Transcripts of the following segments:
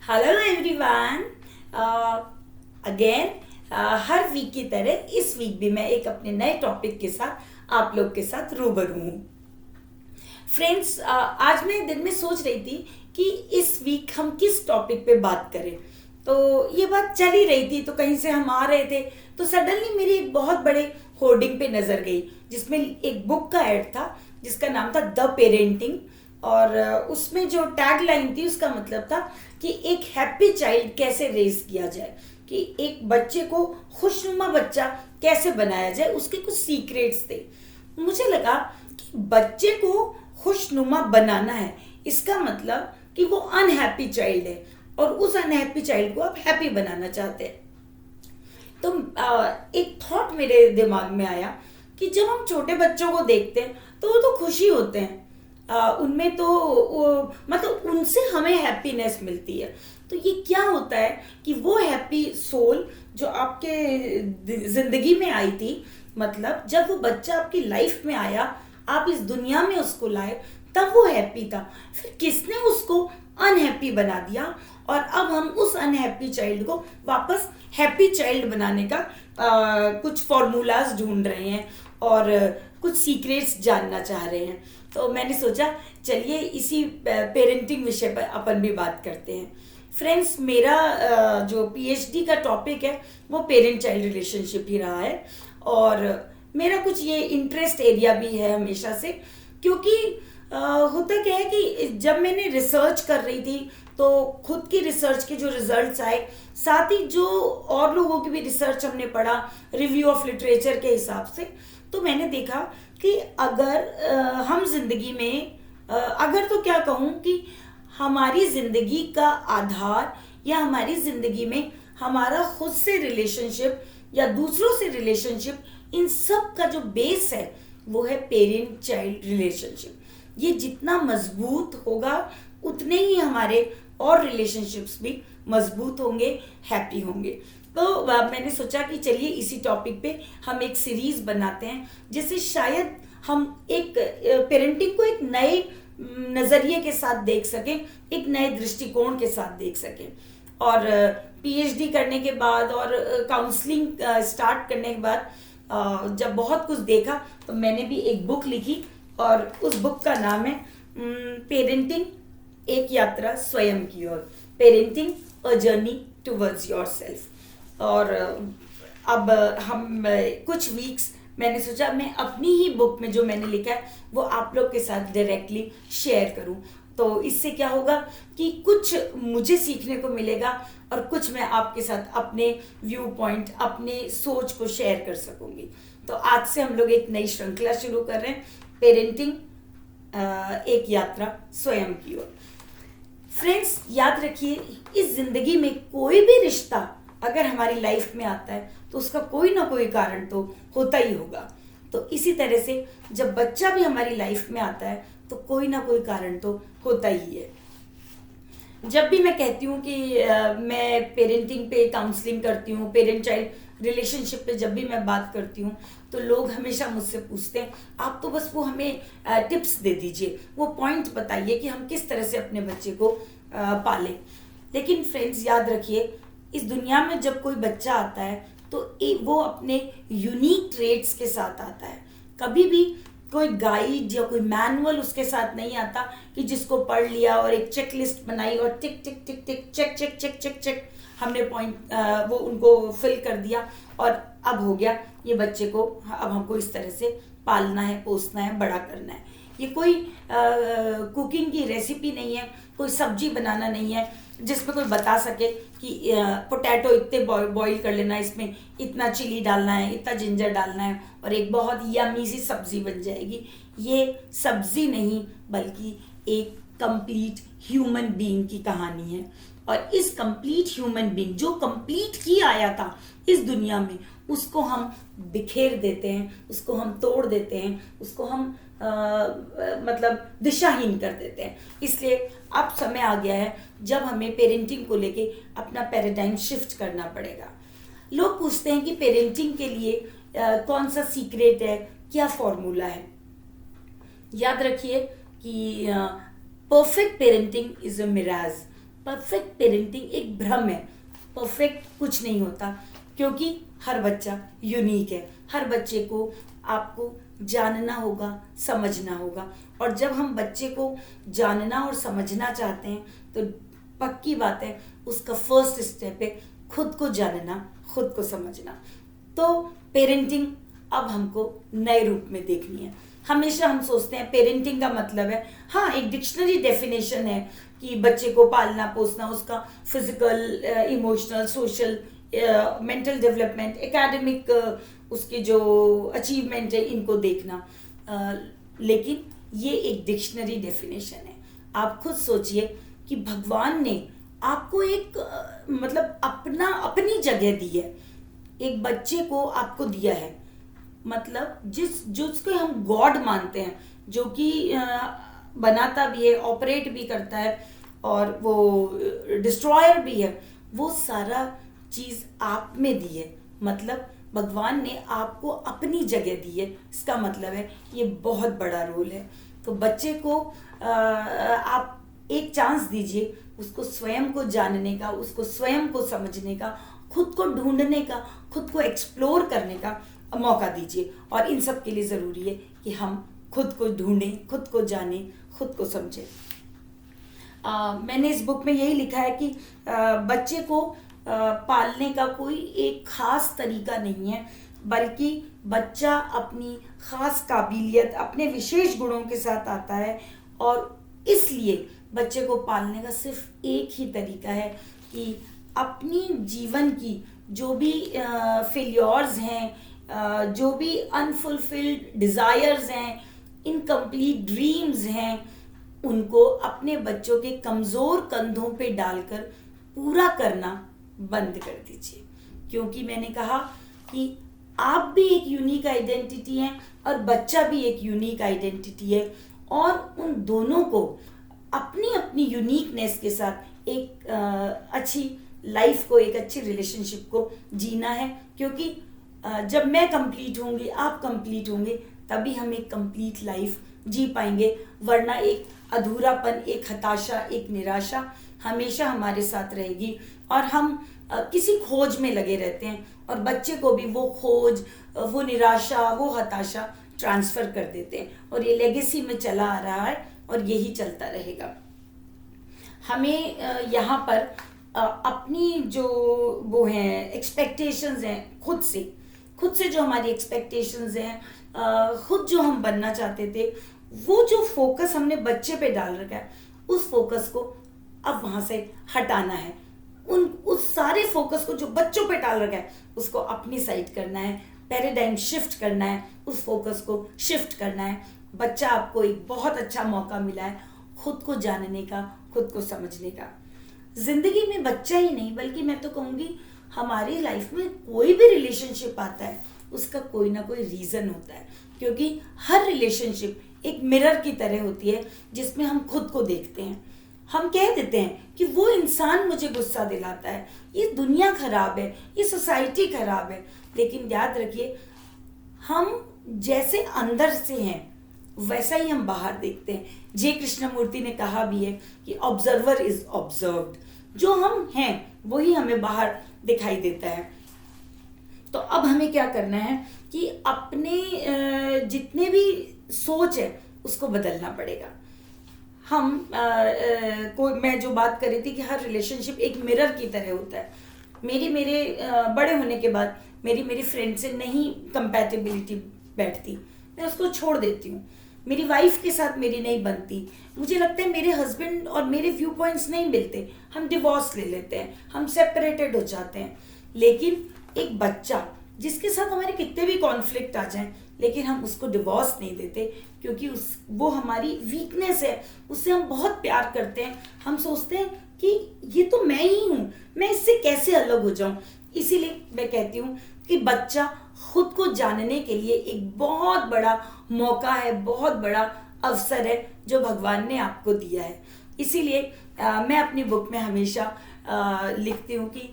Hello everyone. Again हर week की तरह इस वीक भी मैं एक अपने नए टॉपिक के साथ आप लोग के साथ रूबरू हूँ। फ्रेंड्स, आज मैं दिन में सोच रही थी कि इस वीक हम किस टॉपिक पे बात करें। तो ये बात चल ही रही थी, तो कहीं से हम आ रहे थे तो सडनली मेरी एक बहुत बड़े होर्डिंग पे नजर गई जिसमें एक बुक का ऐड था जिसका नाम था द पेरेंटिंग। और उसमें जो टैग लाइन थी उसका मतलब था कि एक हैप्पी चाइल्ड कैसे रेज किया जाए, कि एक बच्चे को खुशनुमा बच्चा कैसे बनाया जाए, उसके कुछ सीक्रेट्स थे। मुझे लगा कि बच्चे को खुशनुमा बनाना है, इसका मतलब कि वो अनहैप्पी चाइल्ड है और उस अनहैप्पी चाइल्ड को आप हैप्पी बनाना चाहते हैं। तो एक थॉट मेरे दिमाग में आया कि जब हम छोटे बच्चों को देखते हैं तो वो तो खुशी होते हैं, उनमें तो मतलब उनसे हमें हैप्पीनेस मिलती है। तो ये क्या होता है कि वो हैप्पी सोल जो आपके जिंदगी में आई थी, मतलब जब वो बच्चा आपकी लाइफ में आया, आप इस दुनिया में उसको लाए, तब वो हैप्पी था। फिर किसने उसको अनहैप्पी बना दिया और अब हम उस अनहैप्पी चाइल्ड को वापस हैप्पी चाइल्ड बनाने का कुछ फॉर्मूलाज ढूंढ रहे हैं और कुछ सीक्रेट्स जानना चाह रहे हैं। तो मैंने सोचा चलिए इसी पेरेंटिंग विषय पर अपन भी बात करते हैं। फ्रेंड्स, मेरा जो पीएचडी का टॉपिक है वो पेरेंट चाइल्ड रिलेशनशिप ही रहा है और मेरा कुछ ये इंटरेस्ट एरिया भी है हमेशा से, क्योंकि होता क्या है कि जब मैंने रिसर्च कर रही थी तो खुद की रिसर्च के जो रिजल्ट्स आए, साथ ही जो और लोगों की भी रिसर्च हमने पढ़ा रिव्यू ऑफ लिटरेचर के हिसाब से, तो मैंने देखा कि अगर हम जिंदगी में अगर तो क्या कहूँ कि हमारी जिंदगी का आधार या हमारी जिंदगी में हमारा खुद से रिलेशनशिप या दूसरों से रिलेशनशिप, इन सब का जो बेस है वो है पेरेंट चाइल्ड रिलेशनशिप। ये जितना मजबूत होगा उतने ही हमारे और रिलेशनशिप्स भी मजबूत होंगे, हैप्पी होंगे। तो मैंने सोचा कि चलिए इसी टॉपिक पे हम एक सीरीज बनाते हैं जिससे शायद हम एक पेरेंटिंग को एक नए नजरिए के साथ देख सकें, एक नए दृष्टिकोण के साथ देख सकें। और पीएचडी करने के बाद और काउंसलिंग स्टार्ट करने के बाद जब बहुत कुछ देखा तो मैंने भी एक बुक लिखी और उस बुक का नाम है पेरेंटिंग एक यात्रा स्वयं की ओर, parenting a journey towards yourself. और अब हम कुछ वीक्स मैंने सोचा मैं अपनी ही बुक में जो मैंने लिखा है वो आप लोग के साथ डायरेक्टली शेयर करूं। तो इससे क्या होगा कि कुछ मुझे सीखने को मिलेगा और कुछ मैं आपके साथ अपने व्यू पॉइंट, अपने सोच को शेयर कर सकूंगी। तो आज से हम लोग एक नई श्रृंखला शुरू कर रहे हैं, पेरेंटिंग एक यात्रा स्वयं की ओर। फ्रेंड्स, याद रखिए इस जिंदगी में कोई भी रिश्ता अगर हमारी लाइफ में आता है तो उसका कोई ना कोई कारण तो होता ही होगा। तो इसी तरह से जब बच्चा भी हमारी लाइफ में आता है तो कोई ना कोई कारण तो होता ही है। जब भी मैं कहती हूँ कि मैं पेरेंटिंग पे काउंसलिंग करती हूँ, पेरेंट चाइल्ड रिलेशनशिप पे जब भी मैं बात करती हूँ तो लोग हमेशा मुझसे पूछते हैं आप तो बस वो हमें टिप्स दे दीजिए, वो पॉइंट बताइए कि हम किस तरह से अपने बच्चे को पालें। लेकिन फ्रेंड्स, याद रखिए इस दुनिया में जब कोई बच्चा आता है तो वो अपने यूनिक ट्रेड्स के साथ आता है। कभी भी कोई गाइड या कोई मैनुअल उसके साथ नहीं आता कि जिसको पढ़ लिया और एक चेक लिस्ट बनाई और tick tick tick tick check check check check check हमने पॉइंट वो उनको फिल कर दिया और अब हो गया, ये बच्चे को अब हमको इस तरह से पालना है, पोसना है, बड़ा करना है। ये कोई कुकिंग की रेसिपी नहीं है, कोई सब्जी बनाना नहीं है जिसमें कोई बता सके कि पोटैटो इतने बॉईल कर लेना है, इसमें इतना चिली डालना है, इतना जिंजर डालना है और एक बहुत यम्मी सी सब्जी बन जाएगी। ये सब्जी नहीं बल्कि एक कंप्लीट ह्यूमन बीइंग की कहानी है। और इस कंप्लीट ह्यूमन बीइंग जो कंप्लीट ही आया था इस दुनिया में, उसको हम बिखेर देते हैं, उसको हम तोड़ देते हैं, उसको हम मतलब दिशाहीन कर देते हैं। इसलिए अब समय आ गया है जब हमें पेरेंटिंग को लेके अपना पैराडाइम शिफ्ट करना पड़ेगा। लोग पूछते हैं कि पेरेंटिंग के लिए कौन सा सीक्रेट है, क्या फॉर्मूला है। याद रखिए कि perfect parenting is a mirage, perfect parenting एक भ्रम है। परफेक्ट कुछ नहीं होता, क्योंकि हर बच्चा यूनिक है। हर बच्चे को आपको जानना होगा, समझना होगा। और जब हम बच्चे को जानना और समझना चाहते हैं तो पक्की बात है, उसका फर्स्ट स्टेप है खुद को जानना, खुद को समझना। तो पेरेंटिंग अब हमको नए रूप में देखनी है। हमेशा हम सोचते हैं पेरेंटिंग का मतलब है, हाँ एक डिक्शनरी डेफिनेशन है कि बच्चे को पालना पोसना, उसका physical, emotional, social, mental development, academic उसके जो अचीवमेंट है इनको देखना, लेकिन ये एक डिक्शनरी डेफिनेशन है। आप खुद सोचिए कि भगवान ने आपको एक मतलब अपनी जगह दी है, एक बच्चे को आपको दिया है, मतलब जिसको हम गॉड मानते हैं, जो कि बनाता भी है, ऑपरेट भी करता है और वो डिस्ट्रॉयर भी है, वो सारा चीज आप में दी है। मतलब भगवान ने आपको अपनी जगह दी है, इसका मतलब है ये बहुत बड़ा रोल है। तो बच्चे को आप एक चांस दीजिए, उसको स्वयं को जानने का, उसको स्वयं को समझने का, खुद को ढूंढने का, खुद को एक्सप्लोर करने का मौका दीजिए। और इन सब के लिए ज़रूरी है कि हम खुद को ढूंढें, खुद को जानें, खुद को समझें। मैंने इस बुक में यही लिखा है कि बच्चे को पालने का कोई एक खास तरीका नहीं है, बल्कि बच्चा अपनी खास काबिलियत, अपने विशेष गुणों के साथ आता है। और इसलिए बच्चे को पालने का सिर्फ एक ही तरीका है कि अपनी जीवन की जो भी फेलियर्स हैं, जो भी अनफुलफिल्ड डिज़ायर्स हैं, इनकम्प्लीट ड्रीम्स हैं, उनको अपने बच्चों के कमज़ोर कंधों पे डालकर पूरा करना बंद कर दीजिए। क्योंकि मैंने कहा कि आप भी एक यूनिक आइडेंटिटी हैं और बच्चा भी एक यूनिक आइडेंटिटी है, और उन दोनों को अपनी अपनी यूनिकनेस के साथ एक अच्छी लाइफ को, एक अच्छी रिलेशनशिप को जीना है। क्योंकि जब मैं कंप्लीट होंगी, आप कंप्लीट होंगे, तभी हम एक कंप्लीट लाइफ जी पाएंगे। वरना एक अधूरापन, एक हताशा, एक निराशा हमेशा हमारे साथ रहेगी और हम किसी खोज में लगे रहते हैं, और बच्चे को भी वो खोज, वो निराशा, वो हताशा ट्रांसफ़र कर देते हैं, और ये लेगेसी में चला आ रहा है और यही चलता रहेगा। हमें यहाँ पर अपनी जो वो हैं एक्सपेक्टेशंस हैं खुद से जो हमारी एक्सपेक्टेशंस हैं, खुद जो हम बनना चाहते थे, वो जो फोकस हमने बच्चे पे डाल रखा है, उस फोकस को अब वहाँ से हटाना है। उस सारे फोकस को जो बच्चों पे डाल रखा है उसको अपनी साइड करना है, पैराडाइम शिफ्ट करना है, उस फोकस को शिफ्ट करना है। बच्चा आपको एक बहुत अच्छा मौका मिला है खुद को जानने का, खुद को समझने का। जिंदगी में बच्चा ही नहीं, बल्कि मैं तो कहूँगी हमारी लाइफ में कोई भी रिलेशनशिप आता है उसका कोई ना कोई रीज़न होता है। क्योंकि हर रिलेशनशिप एक मिरर की तरह होती है जिसमें हम खुद को देखते हैं। हम कह देते हैं कि वो इंसान मुझे गुस्सा दिलाता है, ये दुनिया खराब है, ये सोसाइटी खराब है, लेकिन याद रखिए हम जैसे अंदर से हैं वैसा ही हम बाहर देखते हैं। जे कृष्णमूर्ति ने कहा भी है कि ऑब्जर्वर इज ऑब्जर्व्ड। जो हम हैं वही हमें बाहर दिखाई देता है। तो अब हमें क्या करना है कि अपने जितने भी सोच है उसको बदलना पड़ेगा। मैं जो बात कर रही थी कि हर रिलेशनशिप एक मिरर की तरह होता है। मेरे बड़े होने के बाद मेरी फ्रेंड से नहीं कंपैटिबिलिटी बैठती, मैं उसको छोड़ देती हूँ। मेरी वाइफ के साथ मेरी नहीं बनती, मुझे लगता है मेरे हस्बैंड और मेरे व्यू पॉइंट्स नहीं मिलते, हम डिवोर्स ले लेते हैं, हम सेपरेटेड हो जाते हैं। लेकिन एक बच्चा जिसके साथ हमारे कितने भी कॉन्फ्लिक्ट आ जाएं, लेकिन हम उसको डिवोर्स नहीं देते, क्योंकि वो हमारी वीकनेस है, उससे हम बहुत प्यार करते हैं। हम सोचते हैं कि ये तो मैं ही हूँ, मैं इससे कैसे अलग हो जाऊं। इसीलिए मैं कहती हूँ कि बच्चा खुद को जानने के लिए एक बहुत बड़ा मौका है, बहुत बड़ा अवसर है जो भगवान ने आपको दिया है। इसीलिए मैं अपनी बुक में हमेशा लिखती हूँ कि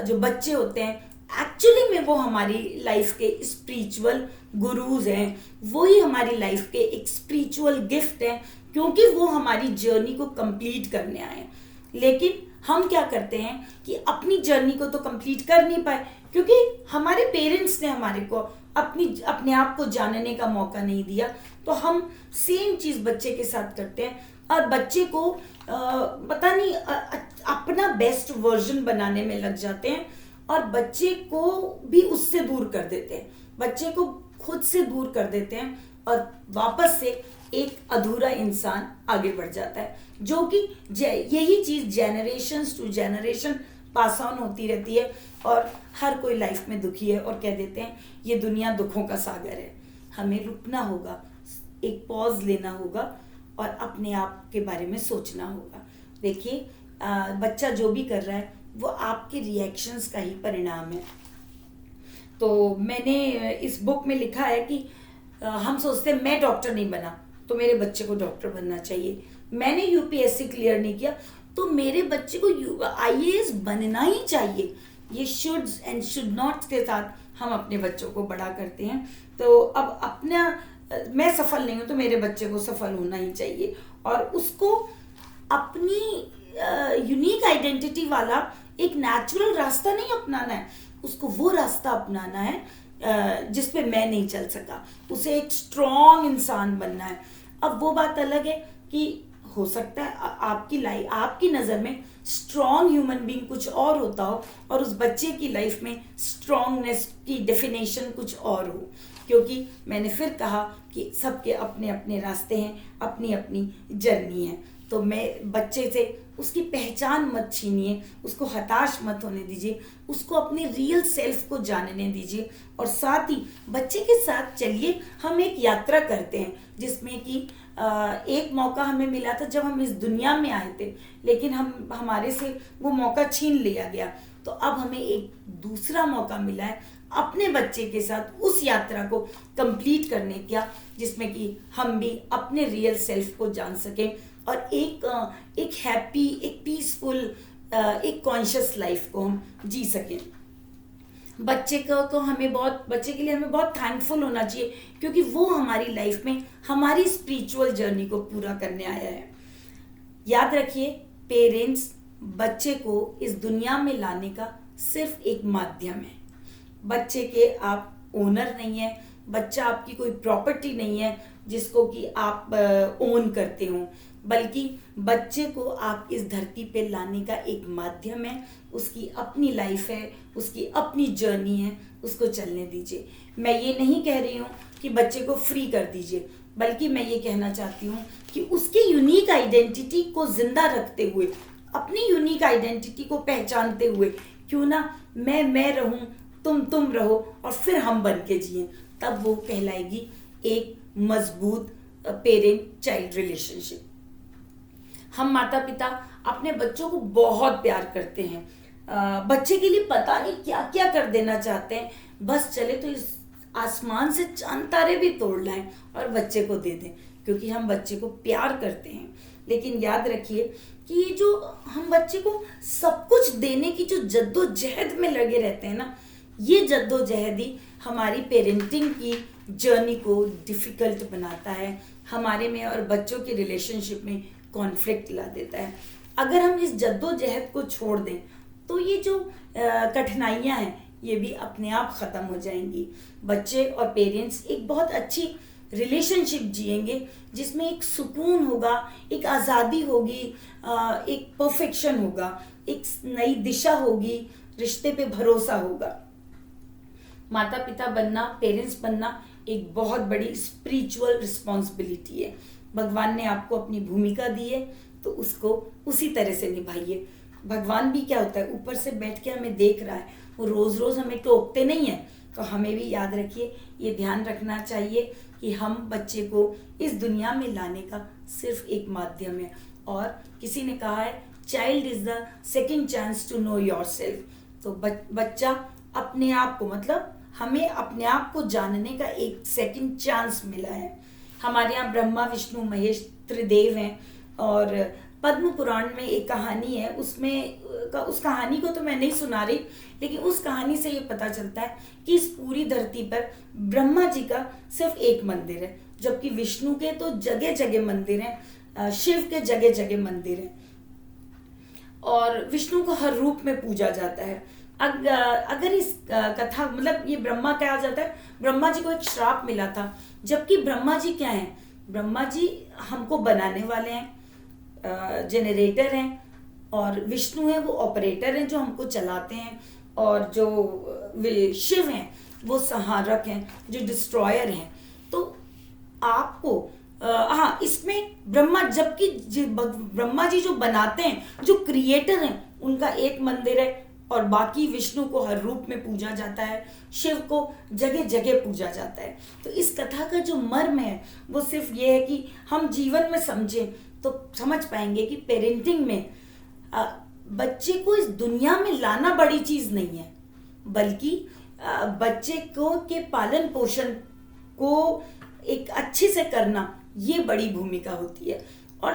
जो बच्चे होते हैं एक्चुअली में वो हमारी लाइफ के स्पिरिचुअल गुरुज हैं, वो ही हमारी लाइफ के एक स्पिरिचुअल गिफ्ट हैं, क्योंकि वो हमारी जर्नी को कंप्लीट करने आए हैं। लेकिन हम क्या करते हैं कि अपनी जर्नी को तो कंप्लीट कर नहीं पाए, क्योंकि हमारे पेरेंट्स ने हमारे को अपने आप को जानने का मौका नहीं दिया। तो हम सेम चीज बच्चे के साथ करते हैं और बच्चे को पता नहीं अपना बेस्ट वर्जन बनाने में लग जाते हैं और बच्चे को भी उससे दूर कर देते हैं, बच्चे को खुद से दूर कर देते हैं और वापस से एक अधूरा इंसान आगे बढ़ जाता है, जो कि यही चीज generation to generation pass on होती रहती है और हर कोई लाइफ में दुखी है और कह देते हैं ये दुनिया दुखों का सागर है। हमें रुकना होगा, एक पॉज लेना होगा और अपने आप के बारे में सोचना होगा। देखिए बच्चा जो भी कर रहा है वो आपके रिएक्शंस का ही परिणाम है। तो मैंने इस बुक में लिखा है कि हम सोचते हैं मैं डॉक्टर नहीं बना तो मेरे बच्चे को डॉक्टर बनना चाहिए, मैंने यूपीएससी क्लियर नहीं किया तो मेरे बच्चे को आईएएस बनना ही चाहिए। ये शुड्स एंड शुड नॉट के साथ हम अपने बच्चों को बड़ा करते हैं। तो अब अपना मैं सफल नहीं हूं तो मेरे बच्चे को सफल होना ही चाहिए और उसको अपनी यूनिक आइडेंटिटी वाला एक नेचुरल रास्ता नहीं अपनाना है, उसको वो रास्ता अपनाना है जिसपे मैं नहीं चल सका, उसे एक स्ट्रॉन्ग इंसान बनना है। अब वो बात अलग है कि हो सकता है आपकी लाइफ, आपकी नज़र में स्ट्रॉन्ग ह्यूमन बीइंग कुछ और होता हो और उस बच्चे की लाइफ में स्ट्रॉन्गनेस की डेफिनेशन कुछ और हो, क्योंकि मैंने फिर कहा कि सबके अपने अपने रास्ते हैं, अपनी अपनी जर्नी है। तो मैं बच्चे से उसकी पहचान मत छीनिए, उसको हताश मत होने दीजिए, उसको अपने रियल सेल्फ को जानने दीजिए और साथ ही बच्चे के साथ चलिए हम एक यात्रा करते हैं जिसमें कि एक मौका हमें मिला था जब हम इस दुनिया में आए थे, लेकिन हमारे से वो मौका छीन लिया गया। तो अब हमें एक दूसरा मौका मिला है अपने बच्चे के साथ उस यात्रा को कंप्लीट करने का, जिसमें कि हम भी अपने रियल सेल्फ को जान सकें और एक हैप्पी, एक पीसफुल, एक कॉन्शियस लाइफ को हम जी सकें। बच्चे के लिए हमें बहुत थैंकफुल होना चाहिए, क्योंकि वो हमारी लाइफ में हमारी स्पिरिचुअल जर्नी को पूरा करने आया है। याद रखिए, पेरेंट्स बच्चे को इस दुनिया में लाने का सिर्फ एक माध्यम है। बच्चे के आप ओनर नहीं है, बच्चा आपकी कोई प्रॉपर्टी नहीं है जिसको कि आप ओन करते हो, बल्कि बच्चे को आप इस धरती पे लाने का एक माध्यम है। उसकी अपनी लाइफ है, उसकी अपनी जर्नी है, उसको चलने दीजिए। मैं ये नहीं कह रही हूँ कि बच्चे को फ्री कर दीजिए, बल्कि मैं ये कहना चाहती हूँ कि उसकी यूनिक आइडेंटिटी को जिंदा रखते हुए, अपनी यूनिक आइडेंटिटी को पहचानते हुए, क्यों ना मैं रहूं, तुम रहो और फिर हम बन के जिए, तब वो कहलाएगी एक मजबूत पेरेंट चाइल्ड रिलेशनशिप। हम माता पिता अपने बच्चों को बहुत प्यार करते हैं, बच्चे के लिए पता नहीं क्या क्या कर देना चाहते हैं, बस चले तो इस आसमान से चांद तारे भी तोड़ लाएं और बच्चे को दे दें, क्योंकि हम बच्चे को प्यार करते हैं। लेकिन याद रखिए कि ये जो हम बच्चे को सब कुछ देने की जो जद्दोजहद में लगे रहते हैं ना, ये जद्दोजहद ही हमारी पेरेंटिंग की जर्नी को डिफिकल्ट बनाता है, हमारे में और बच्चों के रिलेशनशिप में कॉन्फ्लिक्ट ला देता है। अगर हम इस जद्दोजहद को छोड़ दें तो ये जो कठिनाइयाँ हैं ये भी अपने आप ख़त्म हो जाएंगी। बच्चे और पेरेंट्स एक बहुत अच्छी रिलेशनशिप जिएंगे जिसमें एक सुकून होगा, एक आज़ादी होगी, एक परफेक्शन होगा, एक नई दिशा होगी, रिश्ते पे भरोसा होगा। माता पिता बनना, पेरेंट्स बनना एक बहुत बड़ी स्पिरिचुअल रिस्पॉन्सिबिलिटी है। भगवान ने आपको अपनी भूमिका दी है तो उसको उसी तरह से निभाइए। भगवान भी क्या होता है, ऊपर से बैठ के हमें देख रहा है, वो रोज रोज हमें टोकते नहीं है। तो हमें भी याद रखिए, ये ध्यान रखना चाहिए कि हम बच्चे को इस दुनिया में लाने का सिर्फ एक माध्यम है। और किसी ने कहा है child is the second chance to know yourself. तो बच्चा अपने आप को, मतलब हमें अपने आप को जानने का एक सेकेंड चांस मिला है। हमारे यहाँ ब्रह्मा विष्णु महेश त्रिदेव हैं और पद्म पुराण में एक कहानी है, उस कहानी को तो मैं नहीं सुना रही, लेकिन उस कहानी से ये पता चलता है कि इस पूरी धरती पर ब्रह्मा जी का सिर्फ एक मंदिर है, जबकि विष्णु के तो जगह जगह मंदिर हैं, शिव के जगह जगह मंदिर हैं। और विष्णु को हर रूप में पूजा जाता है। अगर इस कथा मतलब ये ब्रह्मा कहा जाता है, ब्रह्मा जी को एक श्राप मिला था, जबकि ब्रह्मा जी क्या हैं? ब्रह्मा जी हमको बनाने वाले हैं, जनरेटर हैं, और विष्णु है वो ऑपरेटर हैं जो हमको चलाते हैं, और जो शिव हैं वो संहारक हैं जो डिस्ट्रॉयर हैं। तो आपको हाँ, इसमें ब्रह्मा जी जो बनाते हैं, जो क्रिएटर हैं, उनका एक मंदिर है, और बाकी विष्णु को हर रूप में पूजा जाता है, शिव को जगह जगह पूजा जाता है। तो इस कथा का जो मर्म है वो सिर्फ ये है कि हम जीवन में समझें तो समझ पाएंगे कि पेरेंटिंग में बच्चे को इस दुनिया में लाना बड़ी चीज नहीं है, बल्कि बच्चे को के पालन पोषण को एक अच्छे से करना ये बड़ी भूमिका होती है। और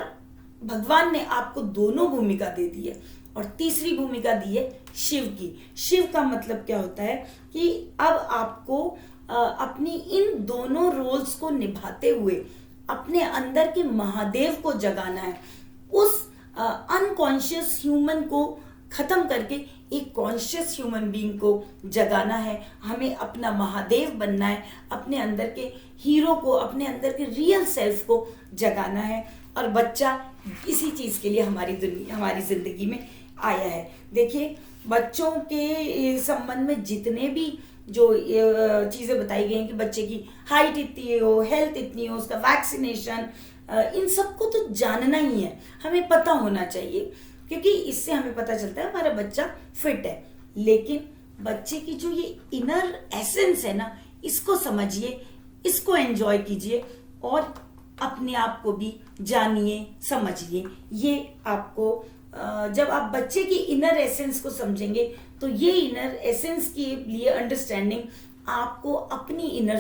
भगवान ने आपको दोनों भूमिका दे दी है, और तीसरी भूमिका दी है शिव की। शिव का मतलब क्या होता है कि अब आपको अपनी इन दोनों रोल्स को निभाते हुए अपने अंदर के महादेव को जगाना है, उस अनकॉन्शियस ह्यूमन को खत्म करके एक कॉन्शियस ह्यूमन बीइंग को जगाना है। हमें अपना महादेव बनना है, अपने अंदर के हीरो को, अपने अंदर के रियल सेल्फ को जगाना है। और बच्चा इसी चीज के लिए हमारी जिंदगी में आया है। देखिए, बच्चों के संबंध में जितने भी जो चीजें बताई गई हैं कि बच्चे की हाइट इतनी हो, हेल्थ इतनी हो, उसका वैक्सीनेशन, इन सबको तो जानना ही है, हमें पता होना चाहिए, क्योंकि इससे हमें पता चलता है हमारा बच्चा फिट है। लेकिन बच्चे की जो ये इनर एसेंस है ना, इसको समझिए, इसको एंजॉय कीजिए, और अपने आप को भी जानिए, समझिए। ये आपको जब आप बच्चे की इनर एसेंस को समझेंगे तो ये इनर एसेंस के लिए अंडरस्टैंडिंग आपको अपनी इनर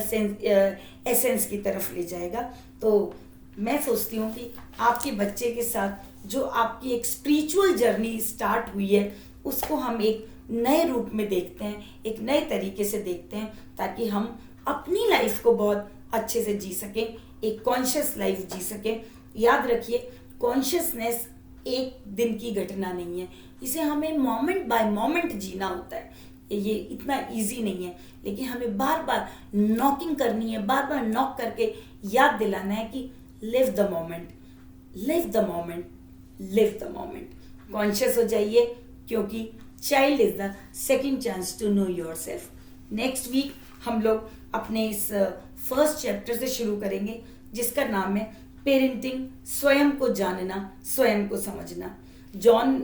एसेंस की तरफ ले जाएगा। तो मैं सोचती हूँ कि आपके बच्चे के साथ जो आपकी एक स्पिरिचुअल जर्नी स्टार्ट हुई है, उसको हम एक नए रूप में देखते हैं, एक नए तरीके से देखते हैं, ताकि हम अपनी लाइफ को बहुत अच्छे से जी सकें, एक कॉन्शियस लाइफ जी सकें। याद रखिए, कॉन्शियसनेस एक दिन की घटना नहीं है, इसे हमें मोमेंट बाय मोमेंट जीना होता है। ये इतना इजी नहीं है, लेकिन हमें बार बार नॉकिंग करनी है, बार बार नॉक करके याद दिलाना है कि live the moment, live the moment, live the moment. Conscious हो जाइए, क्योंकि child is the second chance to know yourself. Next week हम लोग अपने इस फर्स्ट चैप्टर से शुरू करेंगे, जिसका नाम है पेरेंटिंग, स्वयं को जानना, स्वयं को समझना। जॉन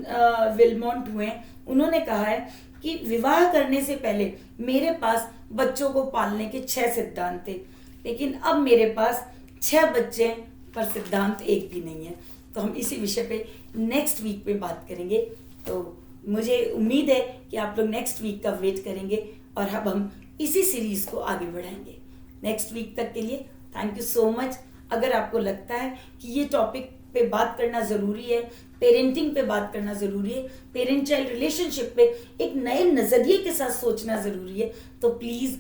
विल्मोंट हुए, उन्होंने कहा है कि विवाह करने से पहले मेरे पास बच्चों को पालने के 6 सिद्धांत थे, लेकिन अब मेरे पास 6 बच्चे पर सिद्धांत एक भी नहीं है। तो हम इसी विषय पे नेक्स्ट वीक पे बात करेंगे। तो मुझे उम्मीद है कि आप लोग नेक्स्ट वीक का वेट करेंगे, और अब हम इसी सीरीज को आगे बढ़ाएंगे। नेक्स्ट वीक तक के लिए थैंक यू सो मच। अगर आपको लगता है कि ये टॉपिक पे बात करना ज़रूरी है, पेरेंटिंग पे बात करना ज़रूरी है, पेरेंट चाइल्ड रिलेशनशिप पे एक नए नज़रिए के साथ सोचना ज़रूरी है, तो प्लीज़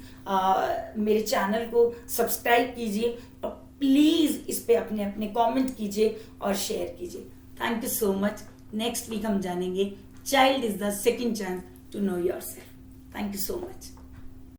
मेरे चैनल को सब्सक्राइब कीजिए, और प्लीज़ इस पे अपने अपने कमेंट कीजिए और शेयर कीजिए। Thank you so much. Next week हम जानेंगे child is the second chance to know yourself. Thank you so much.